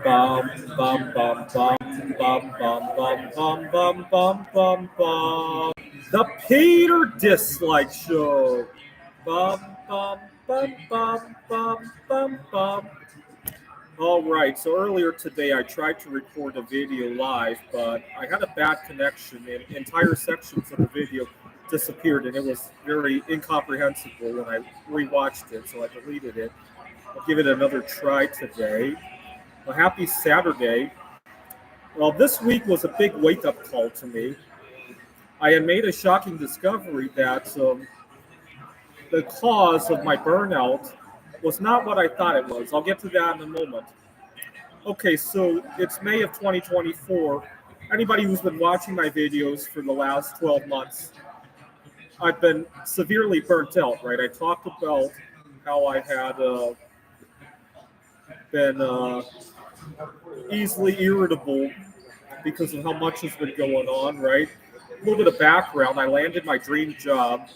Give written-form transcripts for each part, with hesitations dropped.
Bum bum bum bum bum bum bum bum bum bum bum bum. The Peter Dislike Show. Bum bum bum bum bum bum bum. All right. So earlier today, I tried to record a video live, but I had a bad connection, and entire sections of the video disappeared, and it was very incomprehensible when I rewatched it. So I deleted it. I'll give it another try today. Well, happy Saturday. Well, this week was a big wake up call to me. I had made a shocking discovery that the cause of my burnout was not what I thought it was. I'll get to that in a moment. Okay, so it's May of 2024. Anybody who's been watching my videos for the last 12 months, I've been severely burnt out, right? I talked about how I had been easily irritable because of how much has been going on, right? A little bit of background. I landed my dream job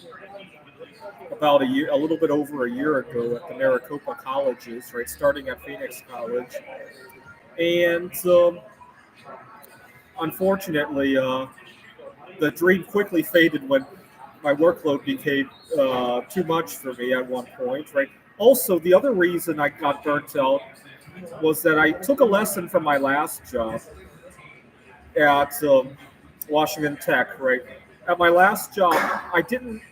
about a little bit over a year ago at the Maricopa colleges, right? Starting at Phoenix College, and unfortunately, the dream quickly faded when my workload became too much for me at one point, right? Also, the other reason I got burnt out was that I took a lesson from my last job at Washington Tech, right? At my last job, I didn't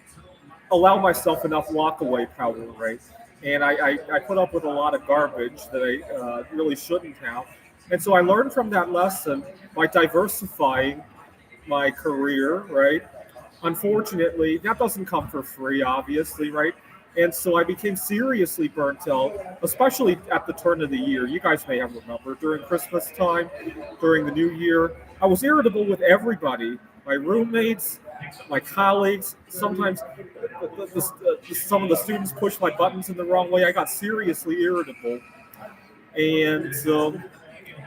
allow myself enough walkaway power, right? And I put up with a lot of garbage that I really shouldn't have. And so I learned from that lesson by diversifying my career, right? Unfortunately, that doesn't come for free, obviously, right? And so I became seriously burnt out, especially at the turn of the year. You guys may have remembered during Christmas time, during the new year, I was irritable with everybody, my roommates, my colleagues. Sometimes some of the students pushed my buttons in the wrong way. I got seriously irritable. And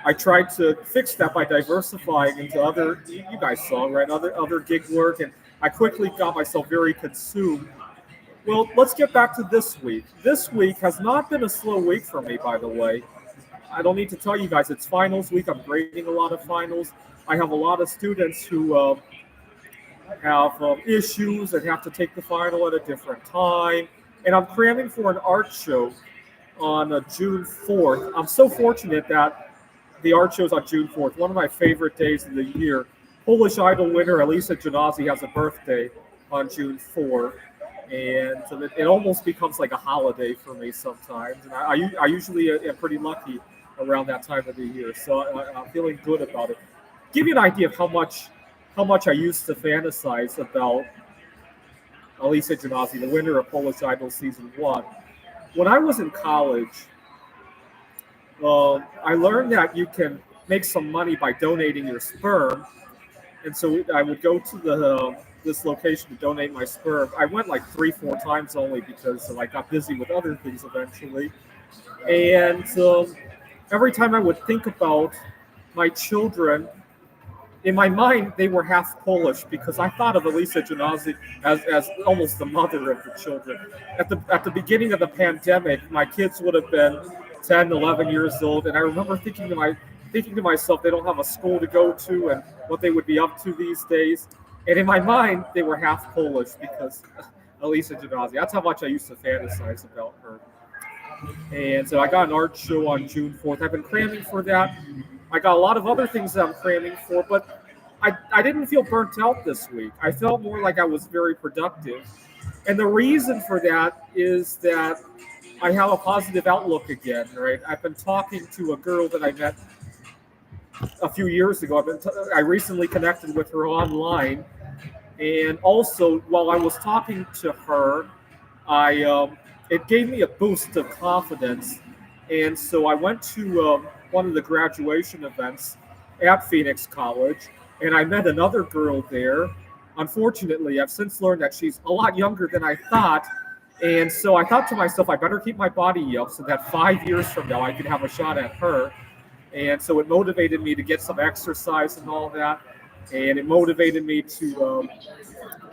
I tried to fix that by diversifying into other, you guys saw, right, other gig work, and I quickly got myself very consumed. Well, let's get back to this week. This week has not been a slow week for me, by the way. I don't need to tell you guys, it's finals week. I'm grading a lot of finals. I have a lot of students who have issues and have to take the final at a different time. And I'm cramming for an art show on June 4th. I'm so fortunate that the art show's on June 4th, one of my favorite days of the year. Polish Idol winner Elisa Janazi has a birthday on June 4th. And so it almost becomes like a holiday for me sometimes. And I usually am pretty lucky around that time of the year. So I'm feeling good about it. Give you an idea of how much I used to fantasize about Elisa Janazi, the winner of Polish Idol Season 1. When I was in college, I learned that you can make some money by donating your sperm. And so I would go to this location to donate my sperm. I went like 3-4 times only because I got busy with other things eventually. And every time I would think about my children, in my mind, they were half Polish because I thought of Elisa Janazi as almost the mother of the children. At the beginning of the pandemic, my kids would have been 10, 11 years old, and I remember thinking to myself, they don't have a school to go to and what they would be up to these days. And in my mind, they were half Polish because Elisa Janazi. That's how much I used to fantasize about her. And so I got an art show on June 4th. I've been cramming for that. I got a lot of other things that I'm cramming for, but I didn't feel burnt out this week. I felt more like I was very productive. And the reason for that is that I have a positive outlook again, right? I've been talking to a girl that I met a few years ago. I recently connected with her online. And also, while I was talking to her, it gave me a boost of confidence. And so I went to one of the graduation events at Phoenix College, and I met another girl there. Unfortunately, I've since learned that she's a lot younger than I thought. And so I thought to myself, I better keep my body up so that 5 years from now I can have a shot at her. And so it motivated me to get some exercise and all that. And it motivated me to,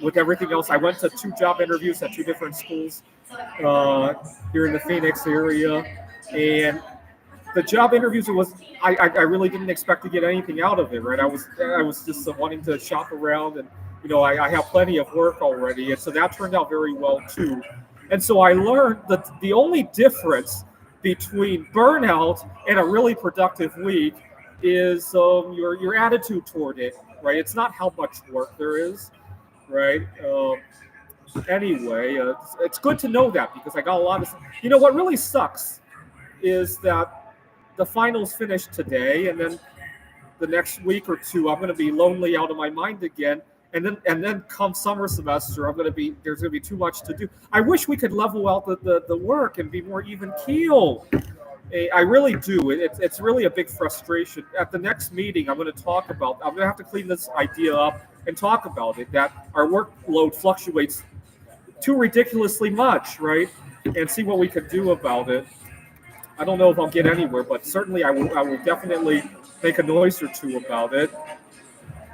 with everything else, I went to 2 job interviews at 2 different schools here in the Phoenix area. And the job interviews, I really didn't expect to get anything out of it, right? I was just wanting to shop around, and I have plenty of work already, and so that turned out very well too. And so I learned that the only difference between burnout and a really productive week is your attitude toward it, right? It's not how much work there is, right? Anyway, it's good to know that because I got a lot of. What really sucks is that the finals finish today, and then the next week or two, I'm going to be lonely out of my mind again. And then come summer semester, there's going to be too much to do. I wish we could level out the work and be more even keel. I really do. It's really a big frustration. At the next meeting, I'm going to have to clean this idea up and talk about it, that our workload fluctuates too ridiculously much, right? And see what we can do about it. I don't know if I'll get anywhere, but certainly I will definitely make a noise or two about it.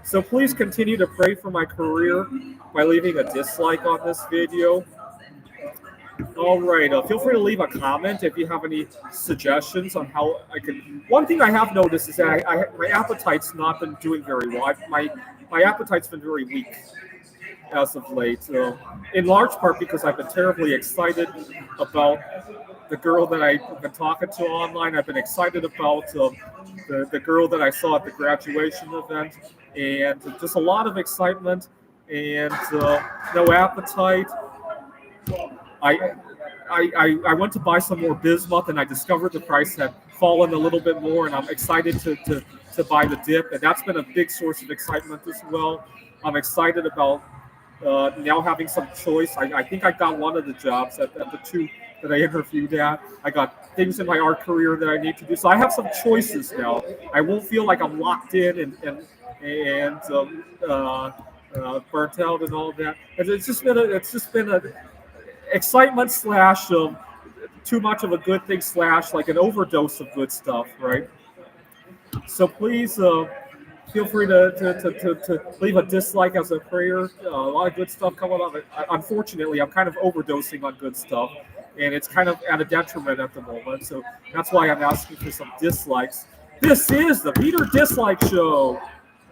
So please continue to pray for my career by leaving a dislike on this video. All right, feel free to leave a comment if you have any suggestions on how I can. One thing I have noticed is that my appetite's not been doing very well. My appetite's been very weak as of late, in large part because I've been terribly excited about the girl that I've been talking to online. I've been excited about the girl that I saw at the graduation event, and just a lot of excitement and no appetite. I went to buy some more bismuth, and I discovered the price had fallen a little bit more, and I'm excited to buy the dip, and that's been a big source of excitement as well. I'm excited about now having some choice. I think I got one of the jobs at the two that I interviewed at. I got things in my art career that I need to do, so I have some choices now. I won't feel like I'm locked in and burnt out and all that. And it's just been a excitement slash too much of a good thing slash like an overdose of good stuff, right? So please feel free to leave a dislike as a prayer. A lot of good stuff coming up. Unfortunately, I'm kind of overdosing on good stuff, and it's kind of at a detriment at the moment. So that's why I'm asking for some dislikes. This is the Peter Dislike Show.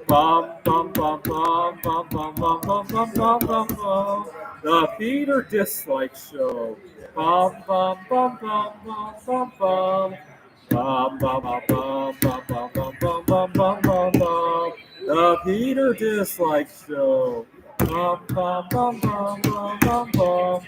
Bum, bum, bum, bum, bum, bum, bum, bum, bum, bum, bum, bum. The Peter Dislike Show. Bum, bum, bum, bum, bum, bum, bum. Bum, bum, bum, bum, bum, bum, bum, bum, bum, bum, bum, bum. The Peter Dislike Show. Bum, bum, bum, bum, bum, bum, bum.